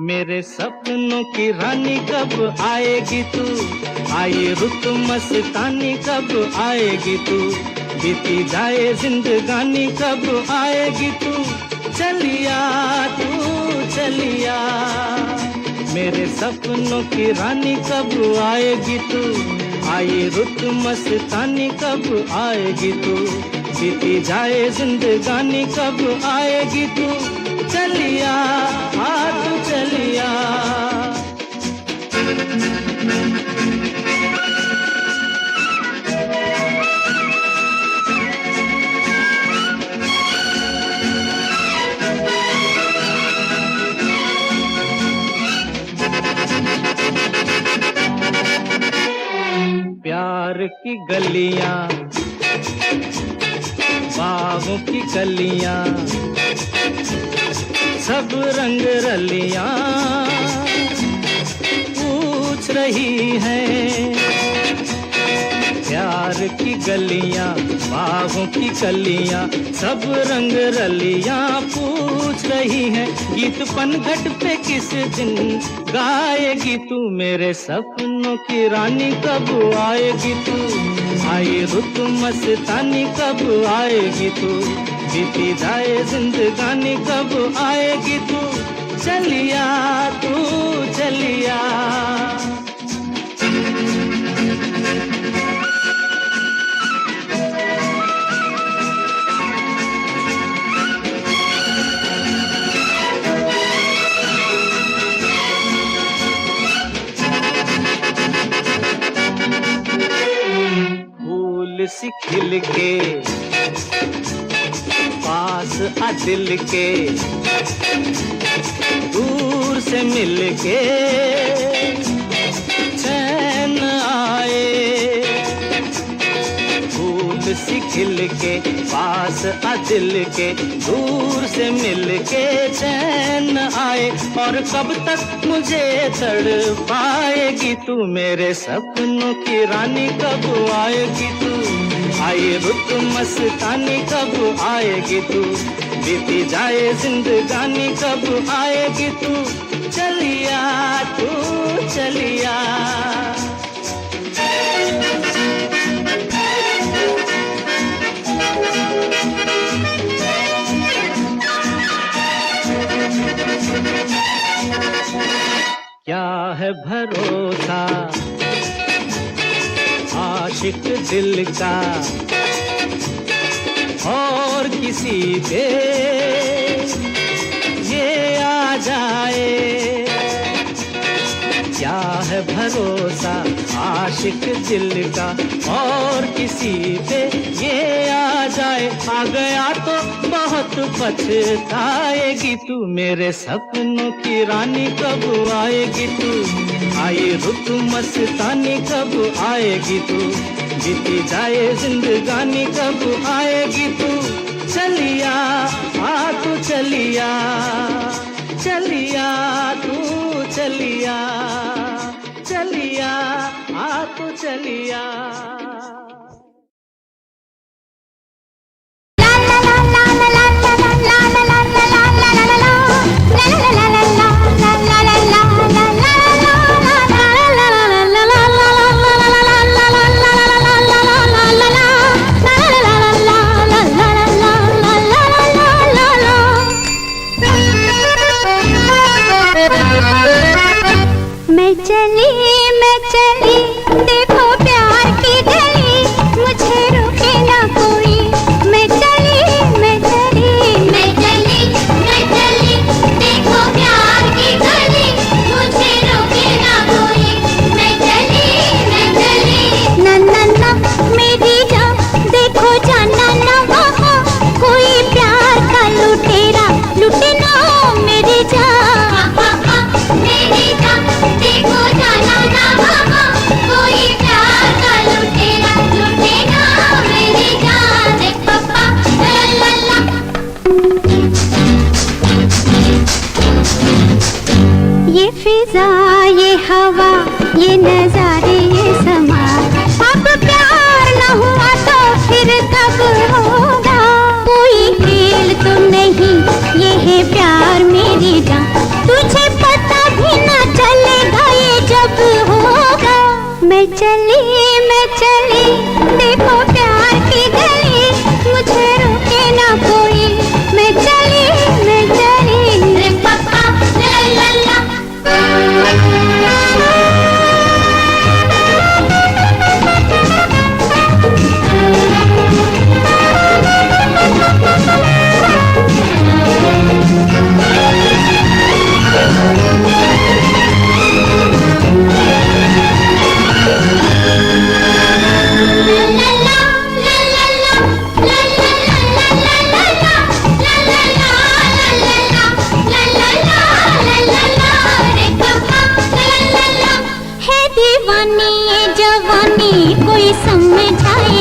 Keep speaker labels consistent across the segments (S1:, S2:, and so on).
S1: मेरे सपनों की रानी कब आएगी तू, आई रुत मस्तानी कब आएगी तू, बीती जाए जिंदगानी कब आएगी तू, चलिया तू चलिया। मेरे सपनों की रानी कब आएगी तू, आई रुत मस्तानी कब आएगी तू, बीती जाए जिंदगानी कब आएगी तू, चलिया तू चलिया। प्यार की गलियां, बागों की कलियां, सब रंग रलियां पूछ रही हैं। प्यार की गलियां, बागों की कलियां, सब रंग रलियां पूछ रही हैं। गीत पनघट पे किस दिन गाएगी तू, मेरे सपनों की रानी कब आएगी तू, आई रुत मस्तानी कब आएगी तू, बीती जाए जिंदगानी कब आएगी तू, चलिया तू चलिया। फूल सी खिल के पास आ दिल के, दूर से मिल के चैन आए। फूल सी खिल के पास आ दिल के, दूर से मिल के चैन आए। और कब तक मुझे तड़पाएगी तू, मेरे सपनों की रानी कब आएगी तू, आई रुत मस्तानी कब आएगी तू, बीती जाए जिंदगानी कब आएगी तू, चलिया तू चलिया। क्या है भरोसा आशिक दिल का और किसी पे ये आ जाए। क्या है भरोसा आशिक दिल का और किसी पे ये आ जाए। आ गया तो बहुत पछताएगी तू, मेरे सपनों की रानी कब आएगी तू, आई रुत मस्तानी कब आएगी तू, बीती जाए जिंदगानी कब आएगी तू, चलिया तू चलिया, चलिया तू चलिया, चलिया तू चलिया।
S2: मैं चली देखो प्यार की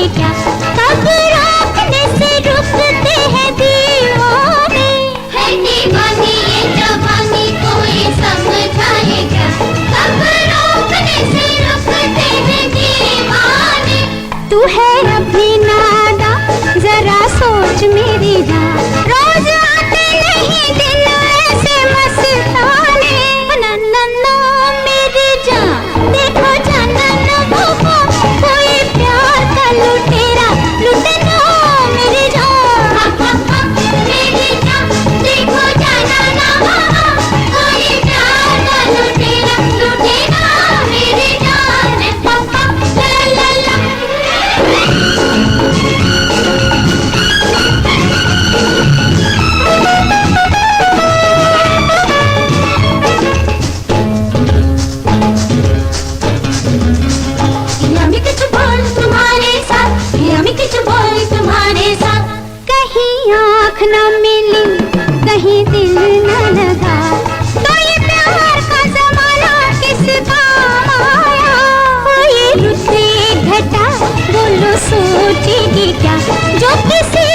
S2: चाहे क्या, कब रोकने से रुकते हैं दीवाने। है दीवानी ये जवानी कोई समझाए क्या, कब रोकने से रुकते हैं दीवाने। तू है अभी नादा जरा सोच मेरी जान, रोज आते नहीं दिन ऐसे मस्ताने। ना ना ना मेरी जान देखो जाना ना भूखो, कोई प्यार का लुटेरा लुटे ना मेरी जान। मेरी जान देखो जाना ना भूखो, कोई प्यार का लुटेरा लुटे ना मेरी जान। ला ला ला तुम्हारे साथ, कहीं आँख न मिली कहीं दिल न लगा, तो ये प्यार का जमाना किस काम आया। कोई रुसे घटा बोलो सोचेगी क्या, जो किसी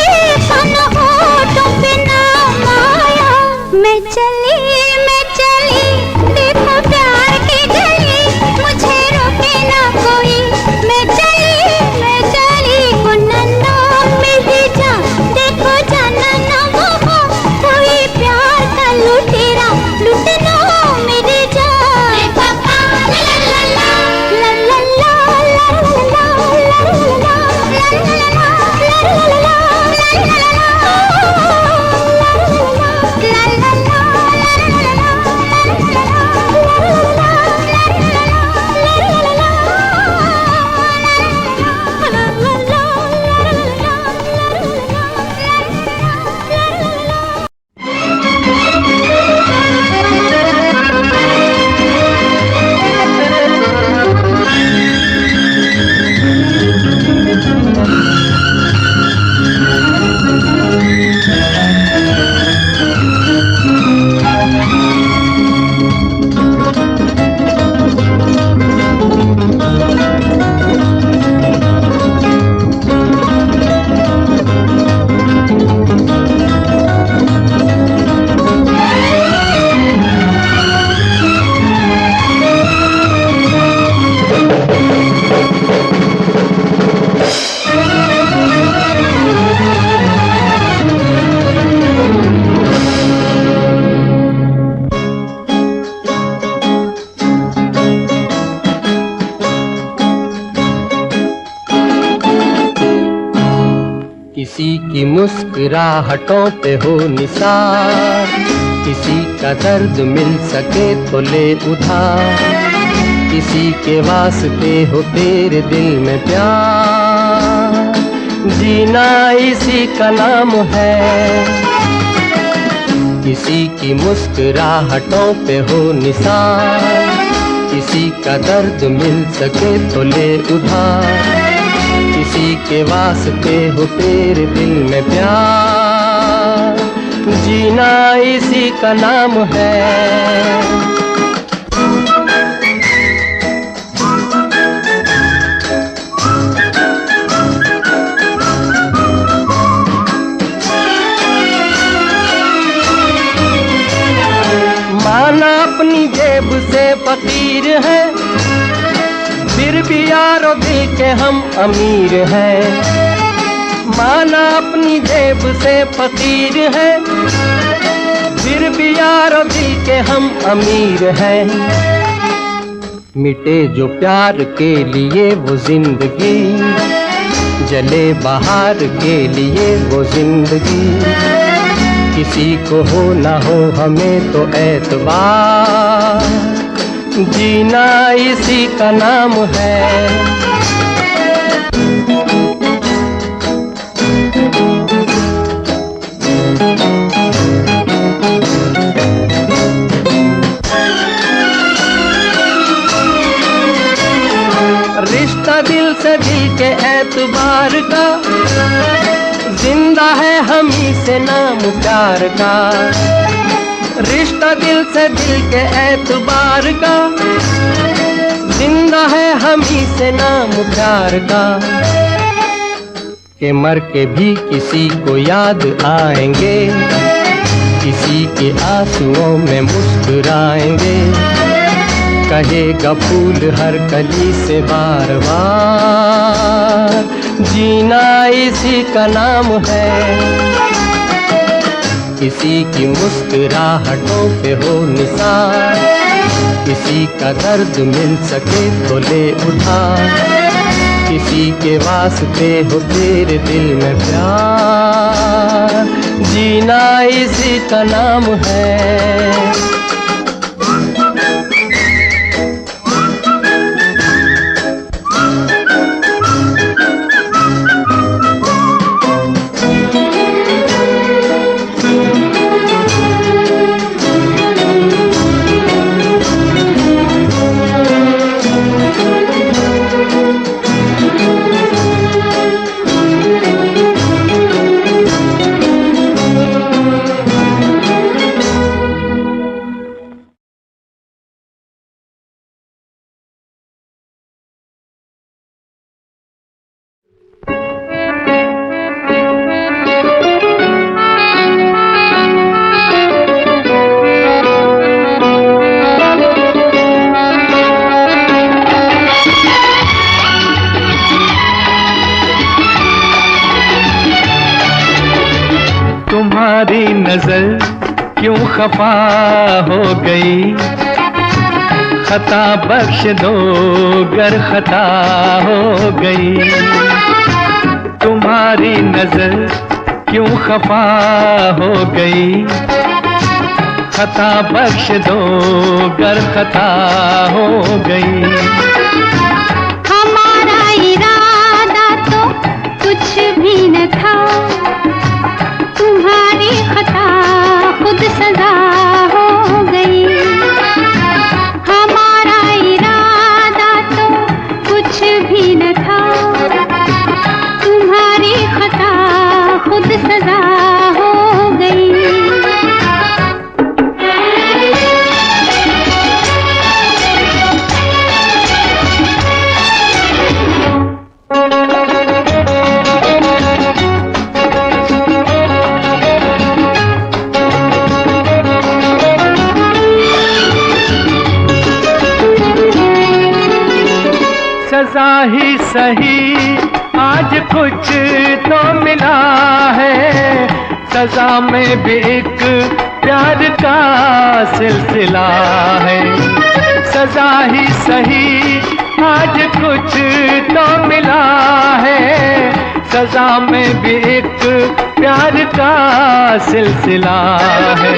S2: पन होठों पे नाम आया। मैं चली देखो प्यार की गली, मुझे रोके ना कोई। मैं चली ओ नन्ना मेरी जान देखो जाना ना वो, कोई प्यार का लुटेरा लुटे ना मेरी जान। ला ला ला ला ला ला ला
S1: किसी की मुस्कुराहटों पे हो निसार, किसी का दर्द मिल सके तो ले उधार, किसी के वास्ते हो तेरे दिल में प्यार, जीना इसी का नाम है। किसी की मुस्कुराहटों पे हो निसार, किसी का दर्द मिल सके तो ले उधार, किसी के वास्ते हो तेरे दिल में प्यार, जीना इसी का नाम है। माना अपनी जेब से फकीर है, फिर भी यारो दिल के हम अमीर हैं। माना अपनी जेब से फकीर है, फिर भी यारो दिल के हम अमीर हैं। मिटे जो प्यार के लिए वो जिंदगी, जले बहार के लिए वो जिंदगी, किसी को हो ना हो हमें तो एतबार, जीना इसी का नाम है। रिश्ता दिल से दिल के एतबार का, जिंदा है हम ही से नाम प्यार का। रिश्ता दिल से दिल के एतबार का, जिंदा है हम ही से नाम प्यार का। कि मर के भी किसी को याद आएंगे, किसी के आंसुओं में मुस्कुराएंगे। कहेगा फूल हर कली से बार बार, जीना इसी का नाम है। किसी की मुस्कुराहटों पे हो निसार, किसी का दर्द मिल सके तो ले उठा, किसी के वास्ते हो तेरे दिल में प्यार, जीना इसी का नाम है।
S3: तुम्हारी नजर क्यों खफा हो गई, खता बख्श दो गर खता हो गई। तुम्हारी नजर क्यों खफा हो गई, खता बख्श दो गर खता हो गई।
S2: हमारा इरादा तो कुछ भी न था, तुम्हारी खता खुद सजा हो गई। हमारा इरादा तो कुछ भी न था, तुम्हारी खता खुद सजा हो गई।
S3: सजा ही सही आज कुछ तो मिला है, सजा में भी एक प्यार का सिलसिला है। सजा ही सही आज कुछ तो मिला है, सजा में भी एक प्यार का सिलसिला है।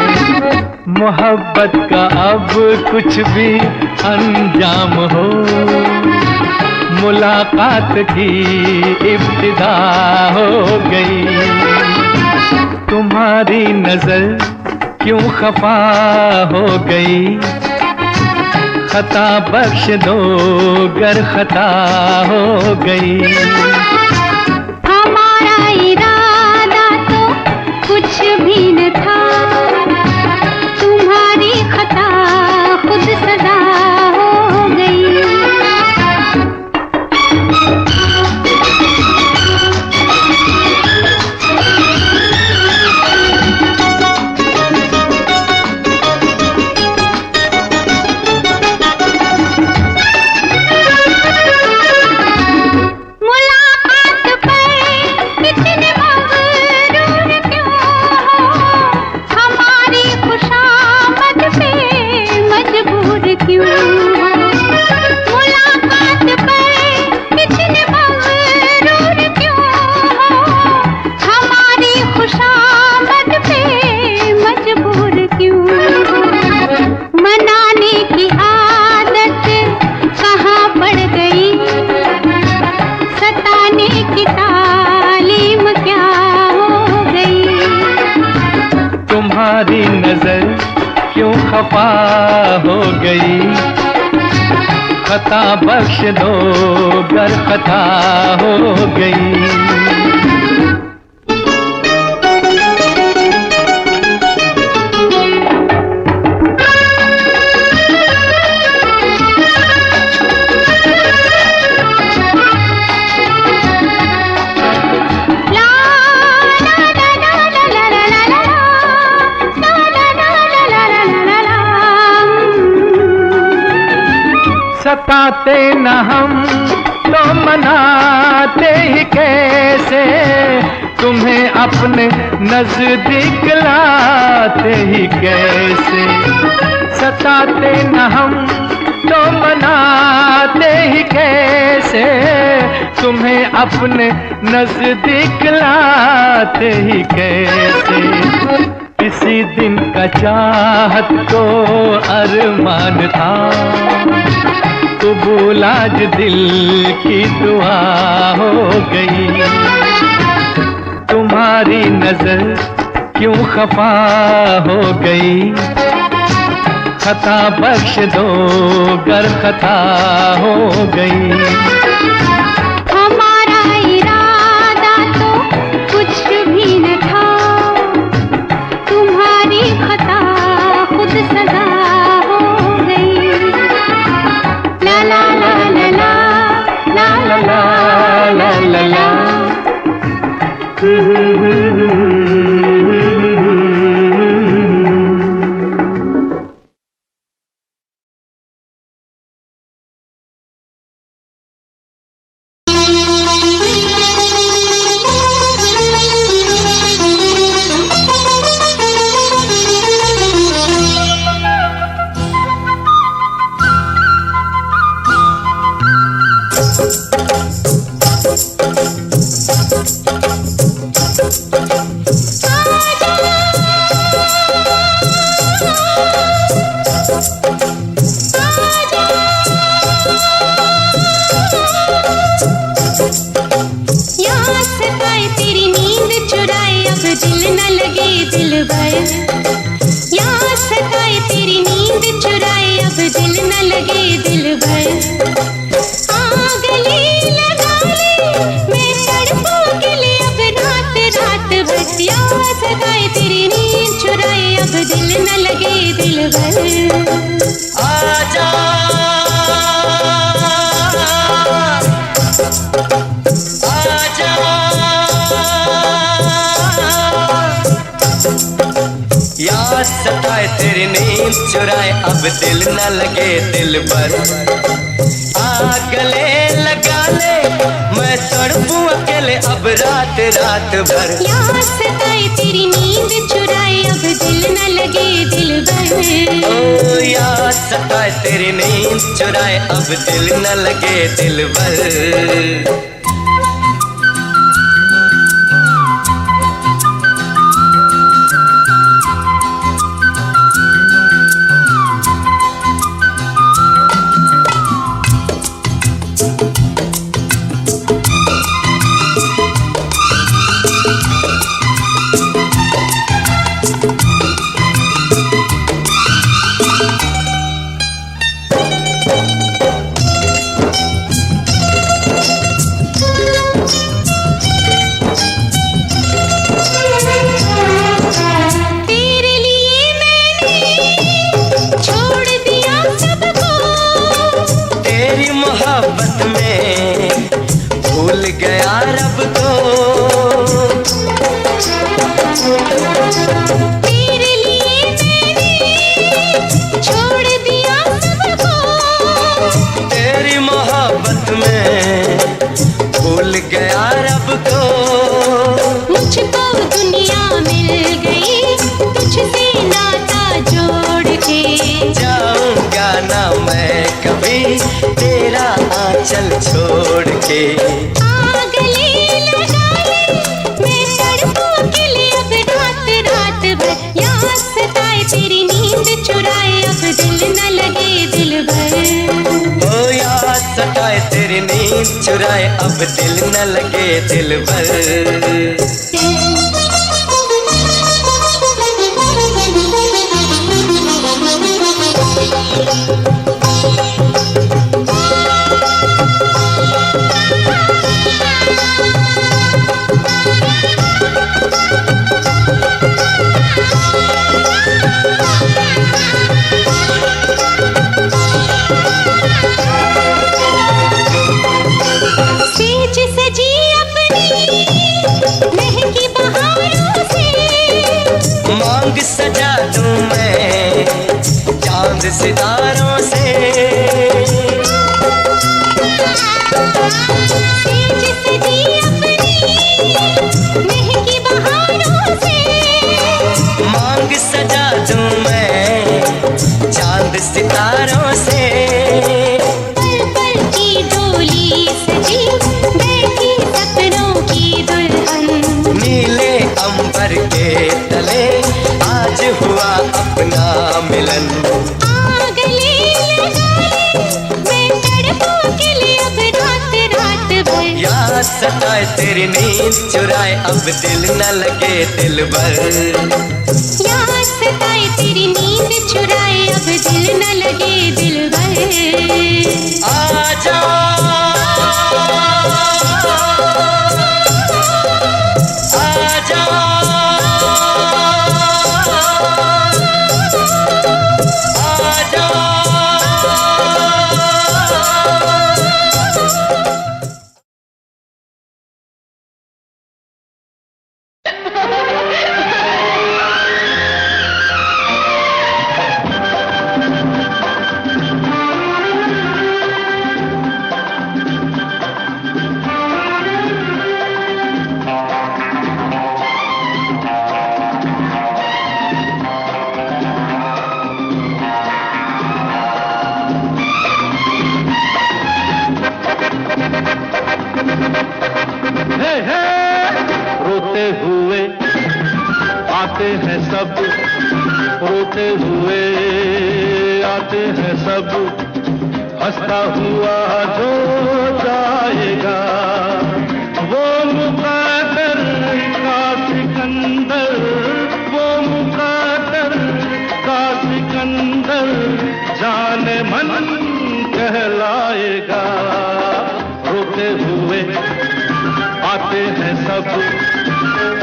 S3: मोहब्बत का अब कुछ भी अंजाम हो, मुलाकात की इब्तिदा हो गई। तुम्हारी नजर क्यों खफा हो गई, खता बख्श दो गर खता हो गई।
S2: हमारा इरादा तो कुछ भी न था, तुम्हारी खता खुद सजा हो गई।
S3: तुम्हारी नजर क्यों खफा हो गई, खता बख्श दो गर खता हो गई। सताते न हम तो मनाते ही कैसे, तुम्हें अपने नजदीक लाते ही कैसे। सताते न हम तो मनाते ही कैसे, तुम्हें अपने नजदीक लाते ही कैसे। किसी दिन का चाहत को अरमान था, कबूल आज दिल की दुआ हो गई। तुम्हारी नजर क्यों खफा हो गई, खता बख्श दो गर खता हो गई।
S2: हमारा इरादा तो कुछ भी न था, तुम्हारी खता खुद सजा हो गई। ला ला ला ला ला ला ला ला ला ला।
S1: याद सताए तेरी नींद चुराए अब दिल न लगे दिल भर। आ गले लगा ले मैं तड़पूं अकेले अब रात रात भर।
S2: याद सताए तेरी नींद चुराए अब दिल न लगे दिल भर।
S1: ओ याद सताए तेरी नींद चुराए अब दिल न लगे दिल भर। चल छोड़ के
S2: आ गले लगा ले मैं तड़पूं अकेले अब रात रात भर। याद सताए तेरी नींद चुराए अब दिल न लगे दिल भर।
S1: ओ याद सताए तेरी नींद चुराए अब दिल न लगे दिल भर। मांग सजा दूं मैं चांद सितारों से।
S4: सताए तेरी नींद चुराए अब दिल न लगे दिल भर।
S2: याद सताए तेरी नींद चुराए अब दिल न लगे दिल भर।
S4: आजा आजा
S3: रोते हुए आते हैं सब, रोते हुए आते हैं सब, हंसता हुआ जो जाएगा वो मुक़द्दर का सिकंदर, वो मुक़द्दर का सिकंदर जाने मन कहलाएगा। रोते हुए आते हैं सब,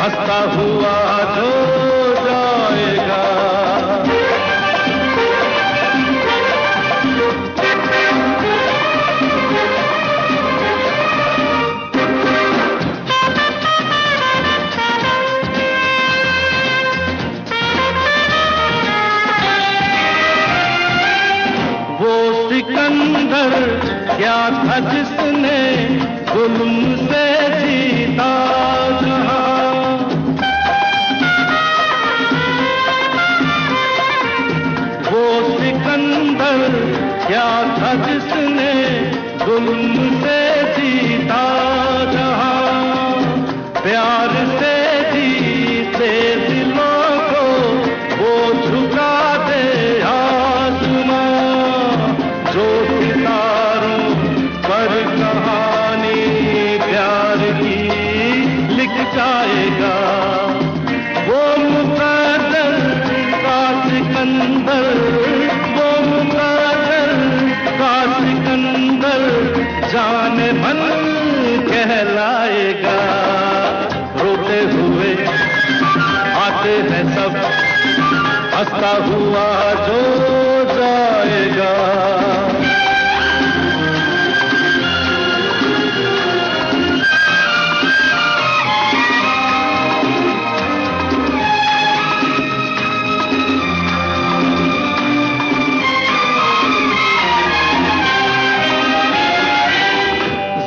S3: हंसता हुआ जो जाएगा। वो सिकंदर क्या था जिसने जुल्म से जीता जहां, वो सिकंदर क्या था जिसने जुल्म से जीता जहां, प्यार से जीते दिलों को वो झुका दे आसमां, जो सितारों पर कहानी प्यार की लिख जाएगा। वो मुक़द्दर का सिकंदर, वो मुक़द्दर का सिकंदर जाने मन कहलाएगा। रोते हुए आते हैं सब, हंसता हुआ जो जाएगा।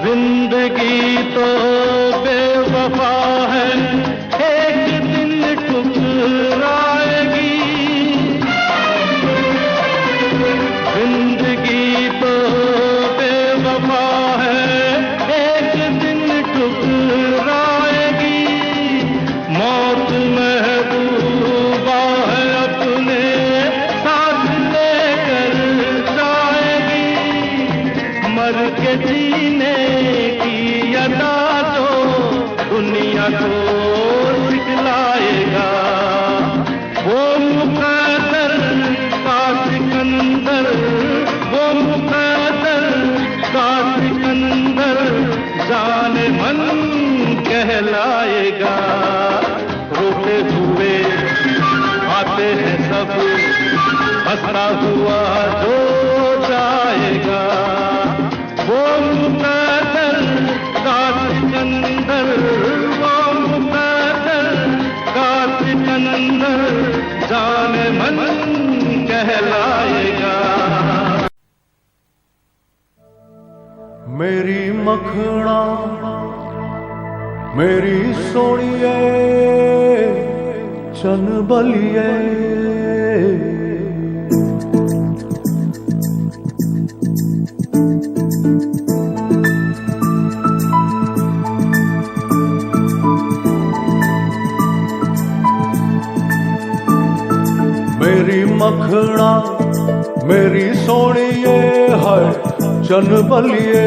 S3: जिंदगी तो बेवफा है, एक दिन ठुकराएगी। जिंदगी तो बेवफा है, एक दिन ठुकराएगी। मौत महबूबा है, अपने साथ लेकर जाएगी। मर के जीने की अदा जो दुनिया को सिखलाएगा। वो मुक़द्दर का सिकंदर, वो मुक़द्दर का सिकंदर जाने मन कहलाएगा। रोते हुए आते हैं सब, हंसता हुआ जो जाएगा। वो मुक़द्दर का सिकंदर, वो मुक़द्दर का सिकंदर जाने मन कहलाएगा।
S5: मेरी मखना मेरी सोनिए चन बलिए, मेरी मखना मेरी सोनिए है चन बलिए।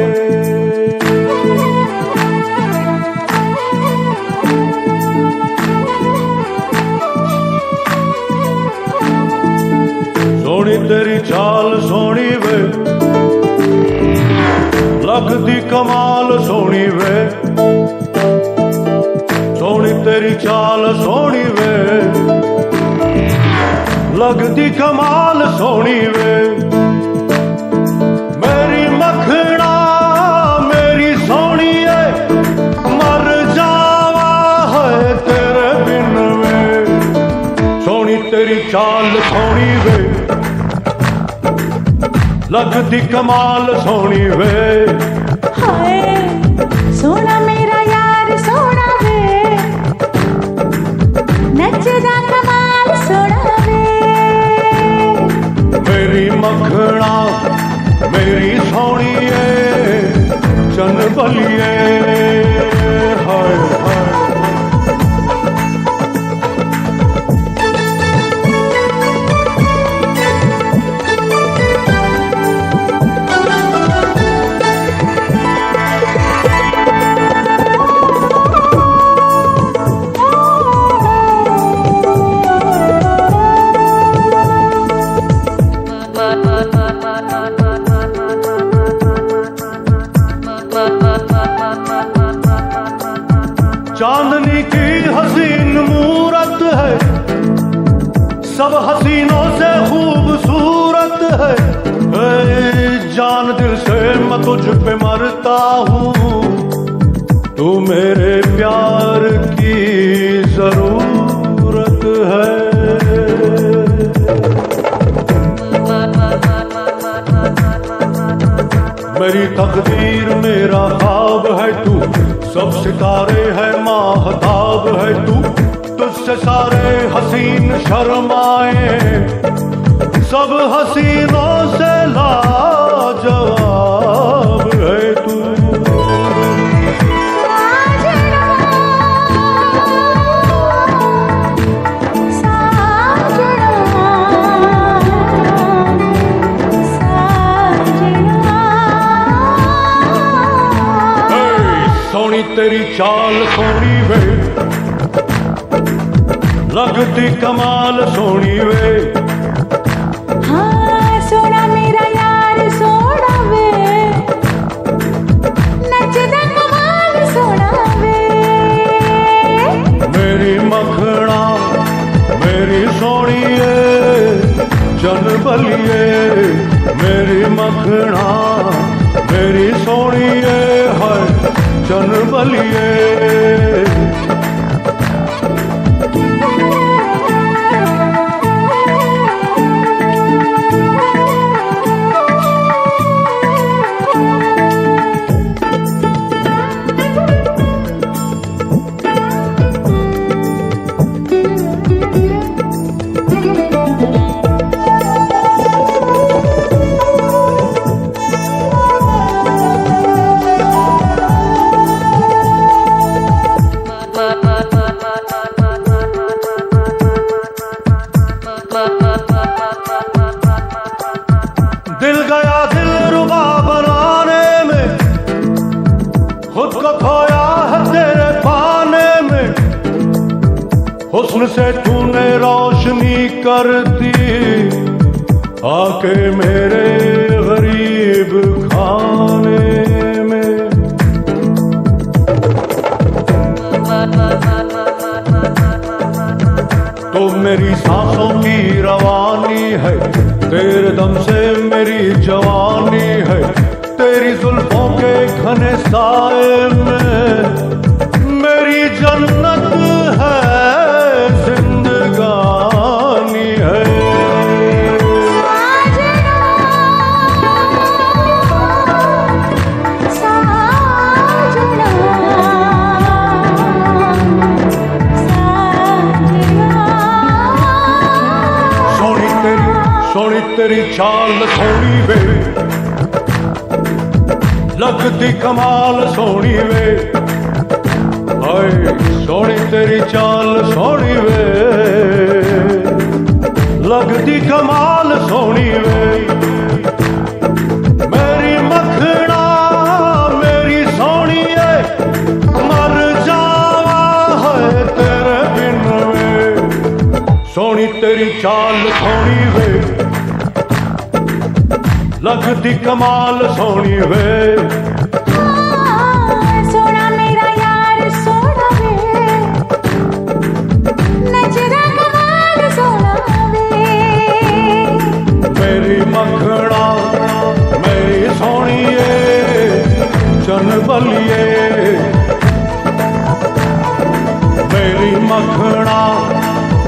S5: लगदी कमाल सोनी वे, सोनी तेरी चाल सोनी वे, लगदी कमाल सोनी वे। मेरी मखना मेरी सोनी है, मर जावा है तेरे बिन वे, सोनी तेरी चाल सोनी वे, लगदी कमाल सोनी वे।
S6: हाय सोना मेरा यार सोना वे, नचदा कमाल सोना वे।
S5: मेरी मखना मेरी सोनी है, चन बलिए हाय हाय। चांदनी की हसीन मूरत है, सब हसीनों से खूबसूरत है। ऐ जान दिल से मैं तुझ पे मरता हूँ, तू मेरे प्यार की जरूरत है। मेरी तकदीर मेरा ख्वाब है तू, सब सितारे है माहताब है तू, तुझसे सारे हसीन शर्माए, सब हसीनों से लाजवाब है तू। सोनी तेरी चाल सोनी वे, लगती कमाल सोनी वे।
S6: हाँ सोना मेरा यार सोना वे, नचदा कमाल सोना वे।
S5: मेरी मखना मेरी सोनी है, चन बलिए मेरी मखना मेरी सोनी है, चन बलिए। दिल गया दिल रुबा बनाने में, खुद को खोया है तेरे पाने में, हुस्न से तूने रोशनी कर दी, आके मेरे गरीब खाने में। तो मेरी सांसों की रवानी है, तेरे दम से मेरी जवानी है, तेरी जुल्फों के घने साए में मेरी जन्नत है, जिंदगानी है। सोनी तेरी चाल सोनी वे, लगती कमाल सोनी वे। हाय सोनी तेरी चाल सोनी वे, लगती कमाल सोनी वे। मेरी मखना मेरी सोनी है, मर जावा है तेरे बिन वे, सोनी तेरी चाल सोनी वे, लगती कमाल सोनी वे। मेरी मखना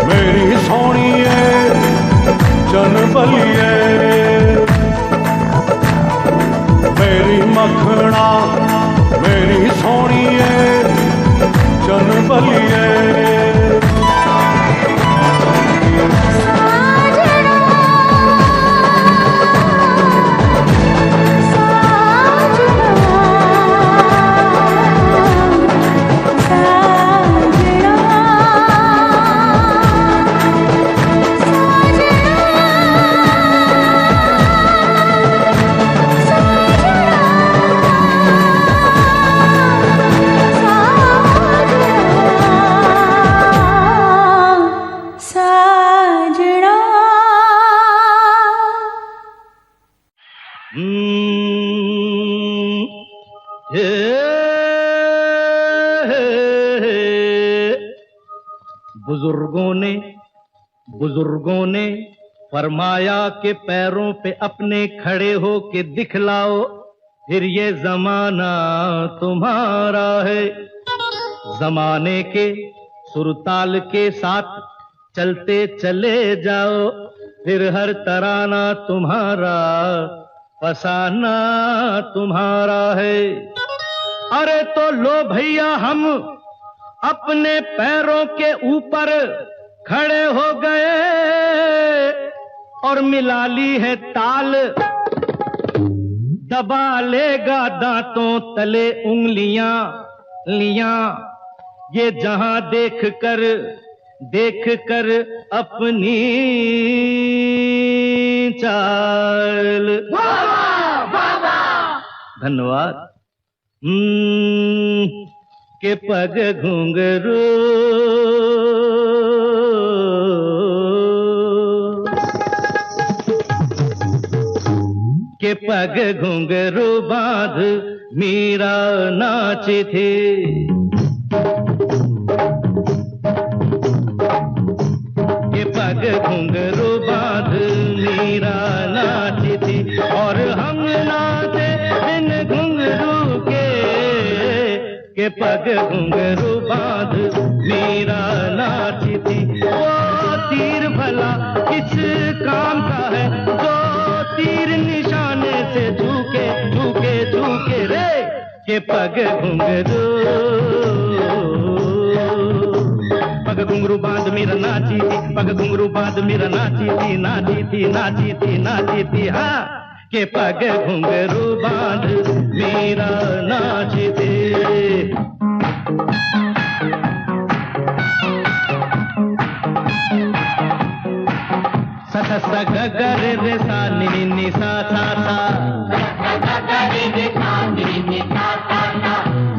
S5: मेरी सोनिए चनबलिए, मेरी मखना मेरी सोनिए चनबलिए।
S1: बुजुर्गों ने फरमाया कि पैरों पे अपने खड़े हो के दिखलाओ, फिर ये जमाना तुम्हारा है। जमाने के सुरताल के साथ चलते चले जाओ, फिर हर तराना तुम्हारा, फसाना तुम्हारा है। अरे तो लो भैया हम अपने पैरों के ऊपर खड़े हो गए और मिला ली है ताल, दबा लेगा दांतों तले उंगलियां लियां, ये जहां देख कर अपनी चाल। धन्यवाद। के पग घुंघरू के पग घुंघरू बांध मीरा नाची थी, के पग घुंघरू बांध मीरा नाची थी, और हम नाचे बिन घुंघरू के पग घुंघरू बांध मीरा नाची थी। वो तीर भला किस काम का है जो तीर निशाने से झुके झुके झुके रे, के पग घुंघरू पग घुंघरू बांध मीरा नाची थी, पग घुंघरू बांध मीरा नाची थी, नाची थी नाची थी नाची थी। हाँ, के पग घुंघरू बांध मीरा नाची थी। सा सा सा ग ग रे रे सा नि नि सा सा सा,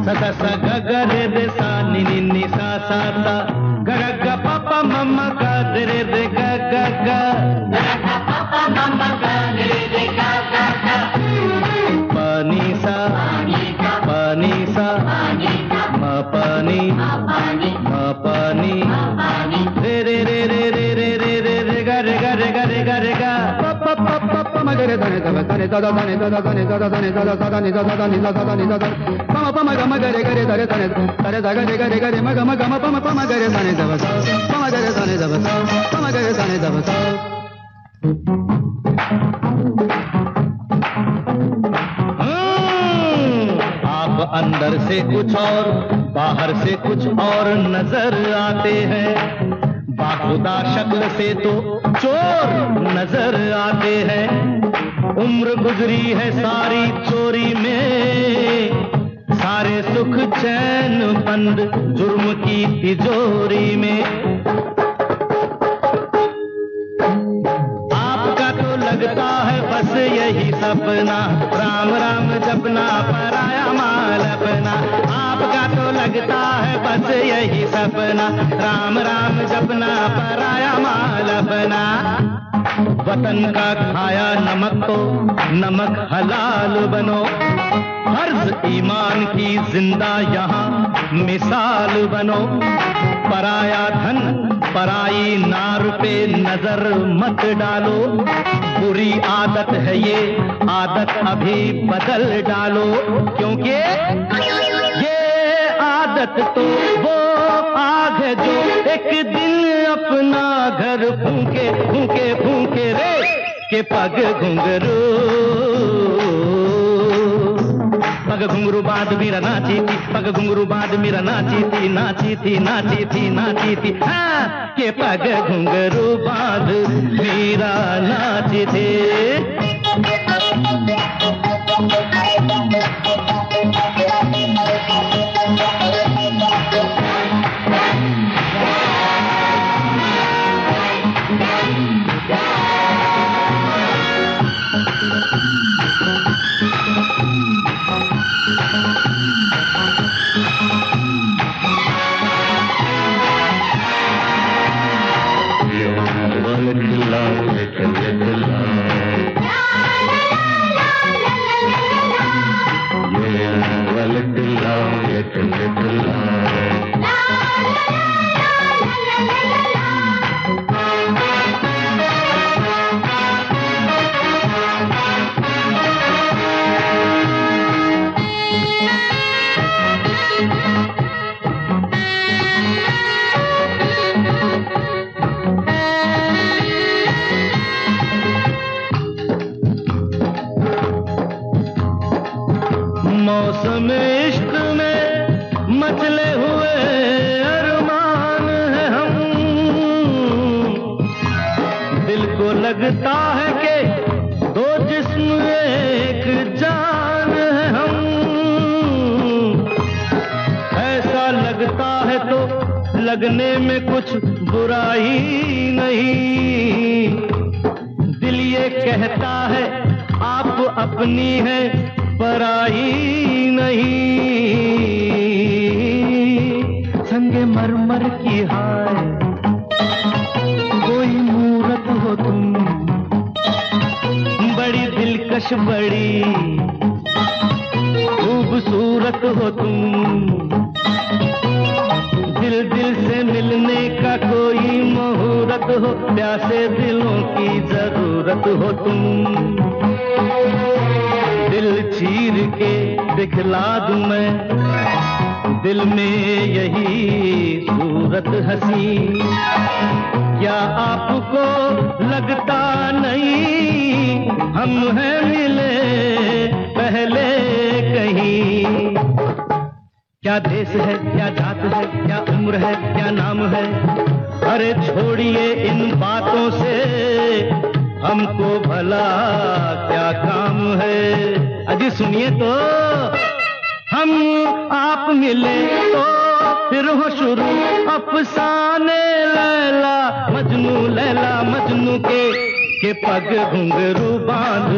S1: सा सा सा ग ग रे रे सा नि नि सा सा सा, ग ग ग प प म म ग रे रे ग ग ग, पानी सा म पानी म पानी, रे रे रे रे रे रे रे रे रे ग रे ग रे ग रे ग रे ग, प प प प प म ग रे ध ने ध ध ने ध ध ने ध ध ने ध ध ने ध ध ध ने ध ध ने ध ध ने ध ध, प म प म ग म ग रे ग रे ध रे ध ने ध रे ध ग रे ग रे ग रे म ग म ग म प म प म ग रे ध ने ध भ ध, प म ग रे ध ने ध भ ध, प म ग रे ध ने ध भ ध। आप अंदर से कुछ और बाहर से कुछ और नजर आते हैं, बाखुदा शक्ल से तो चोर नजर आते हैं। उम्र गुजरी है सारी चोरी में, सारे सुख चैन बंद जुर्म की तिजोरी में। आपका तो लगता है बस यही सपना, राम राम जपना पराया माल अपना। आपका तो लगता है बस यही सपना, राम राम जपना पराया माल अपना। वतन का खाया नमक तो नमक हलाल बनो, फर्ज ईमान की जिंदा यहाँ मिसाल बनो। पराया धन पराई नार पे नजर मत डालो, बुरी आदत है ये आदत अभी बदल डालो, क्योंकि ये आदत तो वो आग है एक दिन अपना घर फूके फूके फूके रे के पग घुंघरू पग घुंघरू बाद मीरा नाची थी, पग घुंघरू बाद मीरा नाची थी नाची थी नाची थी नाची थी हाँ के पग घुंघरू बाद मीरा नाची थी। मौसम इश्क में मचले हुए अरमान है हम, दिल को लगता है कि दो जिस्म एक जान है हम, ऐसा लगता है तो लगने में कुछ बुराई नहीं, दिल ये कहता है आप अपनी है पराई नहीं, संगे मरमर की हाय कोई मूरत हो तुम, बड़ी दिलकश बड़ी खूबसूरत हो तुम, दिल दिल से मिलने का कोई मुहूर्त हो, प्यासे दिलों की जरूरत हो तुम, दिल चीर के दिखला दूं मैं दिल में यही सूरत हंसी, क्या आपको लगता नहीं हम हैं मिले पहले कहीं, क्या देश है क्या जात है क्या उम्र है क्या नाम है, अरे छोड़िए इन बातों से हमको भला क्या काम है, अजी सुनिए तो हम आप मिले तो फिर हो शुरू अफसाने लैला मजनू के पग घुंघरू बांध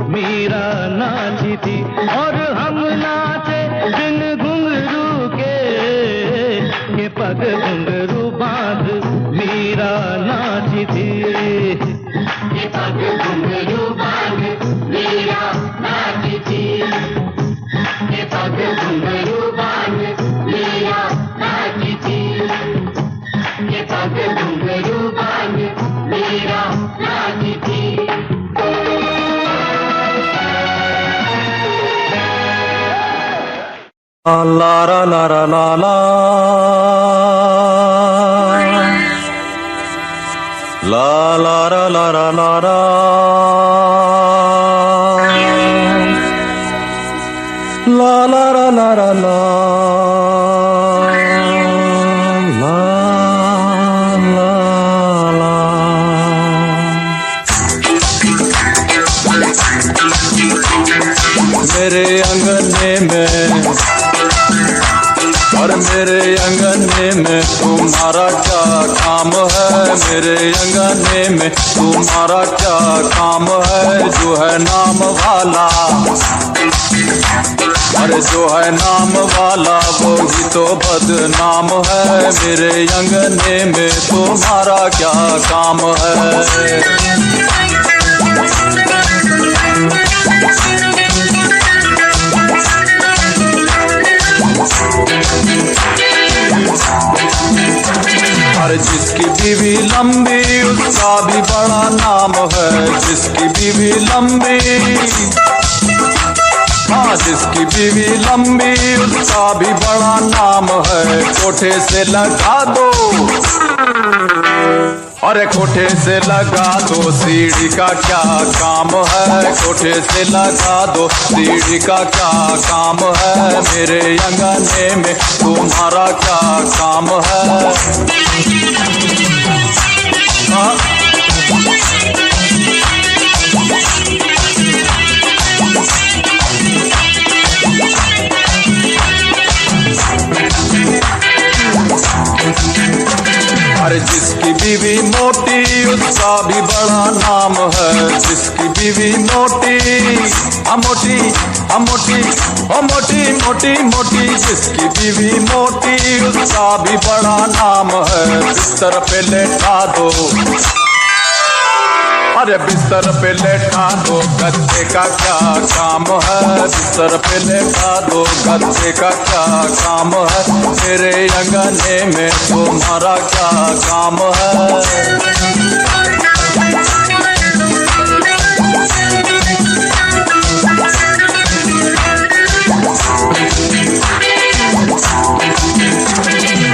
S1: मीरा नाची थी, और हम नाचे बिन घुंघरू के पग घुंघरू बांध मीरा नाची थी, के पग घुंघरू बांध मीरा नाची थी, के पग घुंघरू बांध मीरा नाची थी, के पग घुंघरू बांध मीरा नाची थी।
S5: ला ला ला ला ला ला ला ला ला ला ला ला ला ला ला ला ला ला ला मेरे अंगने में और मेरे अंगने में तुम्हारा क्या काम है, मेरे अंगने में तुम्हारा क्या काम है, जो है नाम वाला अरे जो है नाम वाला वो ही तो बदनाम है, मेरे अंगने में तुम्हारा क्या काम है। अरे जिसकी बीवी लंबी उसका भी बड़ा नाम है, जिसकी बीवी लंबी हाँ जिसकी बीवी लंबी उसका भी बड़ा नाम है, कोठे से लगा दो अरे कोठे से लगा दो सीढ़ी का क्या काम है, कोठे से लगा दो सीढ़ी का क्या काम है, मेरे अंगने में तुम्हारा क्या काम है। अरे जिसकी बीवी मोटी उसका भी बड़ा नाम है, जिसकी बीवी मोटी मोटी मोटी मोटी मोटी मोटी, जिसकी बीवी मोटी उसका भी बड़ा नाम है। बिस्तर पे लेटा दो, अरे बिस्तर पे लेटा दो, गद्दे का क्या काम है, बिस्तर पे लेटा दो, गद्दे का क्या काम है, मेरे अंगने में तुम्हारा क्या काम है।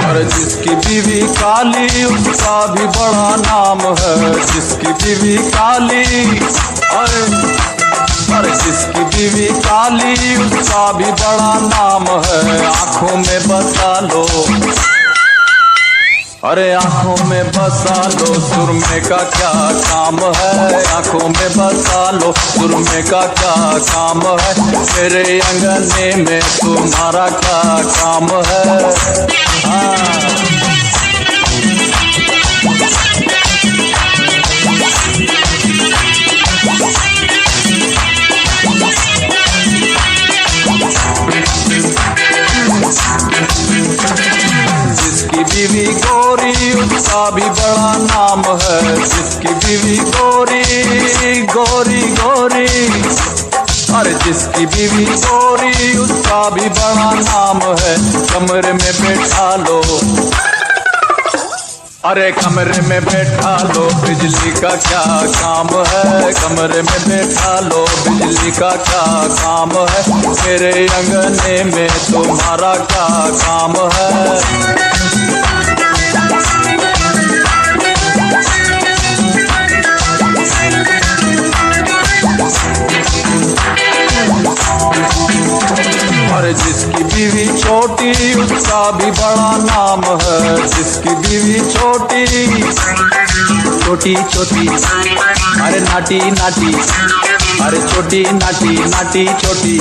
S5: और जिसकी बीवी काली उसका भी बड़ा नाम है, जिसकी बीवी काली, अरे जिसकी बीवी काली उसका भी बड़ा नाम है। आंखों में बसा लो, अरे आंखों में बसा लो, सुरमे का क्या काम है, आंखों में बसा लो, सुरमे का क्या काम है, मेरे अंगने में तुम्हारा क्या काम है। जिसकी बीवी गोरी उसका भी बड़ा नाम है, जिसकी बीवी गोरी गोरी गोरी, अरे जिसकी बीवी गोरी उसका भी बड़ा नाम है। कमरे में बैठा लो, अरे कमरे में बैठा लो, बिजली का क्या काम है, कमरे में बैठा लो, बिजली का क्या काम है, मेरे अंगने में तुम्हारा क्या काम है। और जिसकी बीवी छोटी उसका भी बड़ा नाम है, जिसकी बीवी छोटी छोटी छोटी, अरे नाटी नाटी, अरे छोटी नाटी नाटी छोटी,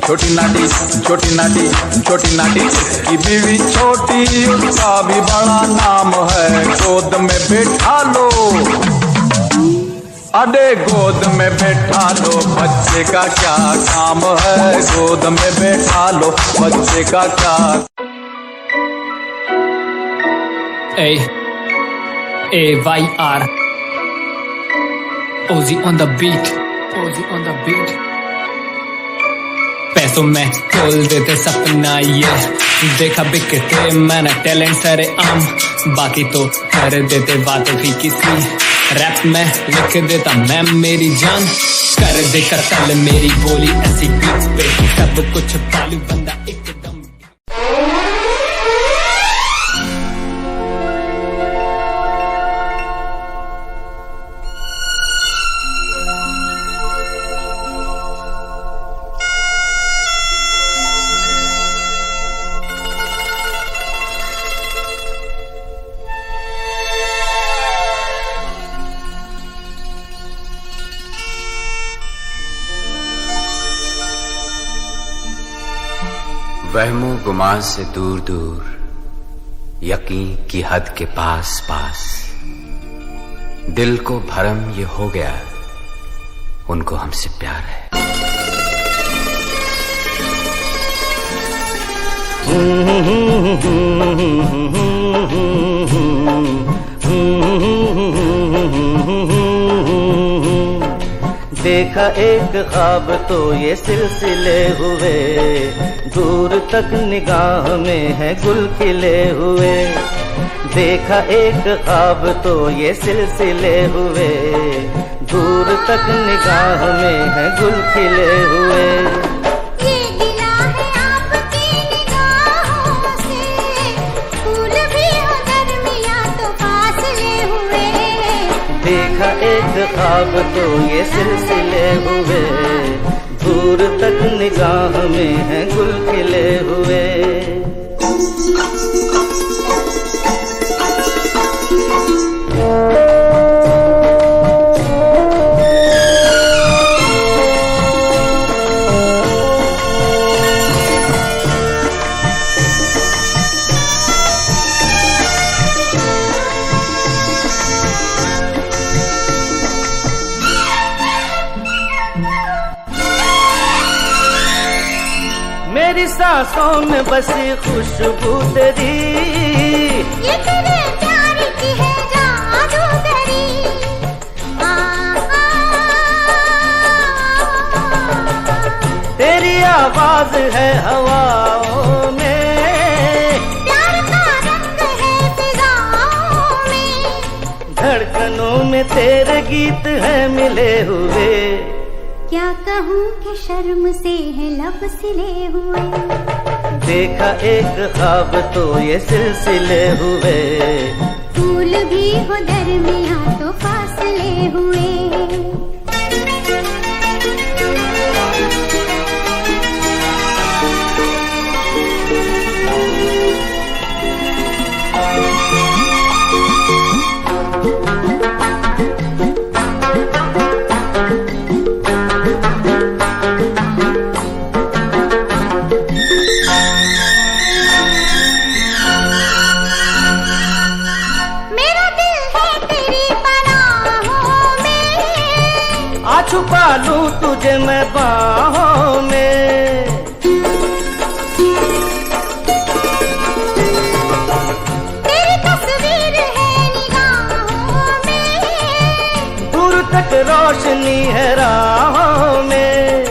S5: छोटी नाटी छोटी नाटी छोटी नाटी, जिसकी बीवी छोटी उसका भी बड़ा नाम है। गोद में बैठा लो, अरे गोद में बैठा लो, बच्चे का क्या काम है, गोद में बैठा लो, बच्चे का क्या।
S7: AYR Ozzy on the beat, Ozzy on the beat। पैसों में खोल देते सपना ये, देखा बिकते मैंने टैलेंट सारे आम, बाकी तो कर देते बातें भी किसी, रैप में लिख देता मैं मेरी जान, कर दे कत्ल मेरी बोली ऐसी बीट पे, सब कुछ पालू बंदा एकदम।
S4: वहमो गुमान से दूर दूर, यकीन की हद के पास पास, दिल को भरम ये हो गया उनको हमसे प्यार है।
S1: देखा एक ख्वाब तो ये सिलसिले हुए, दूर तक निगाह में है गुल खिले हुए। देखा एक ख्वाब तो ये सिलसिले हुए, दूर तक निगाह में है गुल खिले हुए।
S2: ये गिला है आपकी निगाहों से, फूल भी हो दरमियां तो फासले हुए।
S1: ख्वाब तो ये सिलसिले हुए, दूर तक निगाह में है गुल खिले हुए। मेरी सांसों में बसी खुशबू तेरी,
S2: ये तेरे प्यार की है जादूगरी।
S1: तेरी आवाज है हवाओं में,
S2: प्यार का रंग है फिजाओं में,
S1: धड़कनों में तेरे गीत है मिले हुए।
S2: क्या कहूँ कि शर्म से है लब सिले हुए।
S1: देखा एक ख्वाब तो ये सिलसिले हुए,
S2: फूल भी हो दरमियाँ तो फासले हुए।
S1: आ छुपा लूं तुझे मैं बाहों में,
S2: तेरी तस्वीर है निगाहों में,
S1: दूर तक रोशनी है राहों में।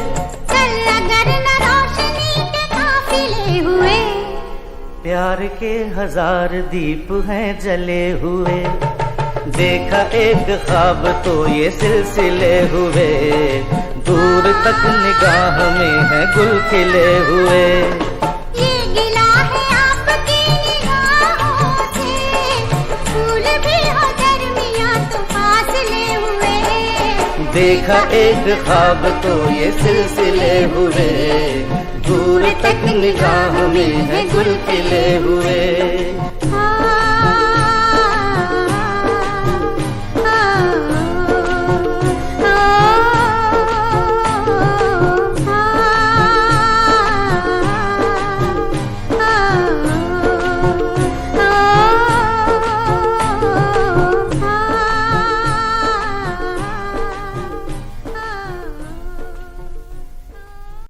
S2: चल अगर न रोशनी के काफिले हुए,
S1: प्यार के 1000 दीप हैं जले हुए। देखा एक ख्वाब तो ये सिलसिले हुए, दूर तक निगाह में है गुल खिले हुए।
S2: ये गिला है आपकी निगाहों से, फूल भी हो दरमियाँ तो फासले हुए।
S1: देखा एक ख्वाब तो ये सिलसिले हुए, दूर तक निगाह में है गुल खिले हुए।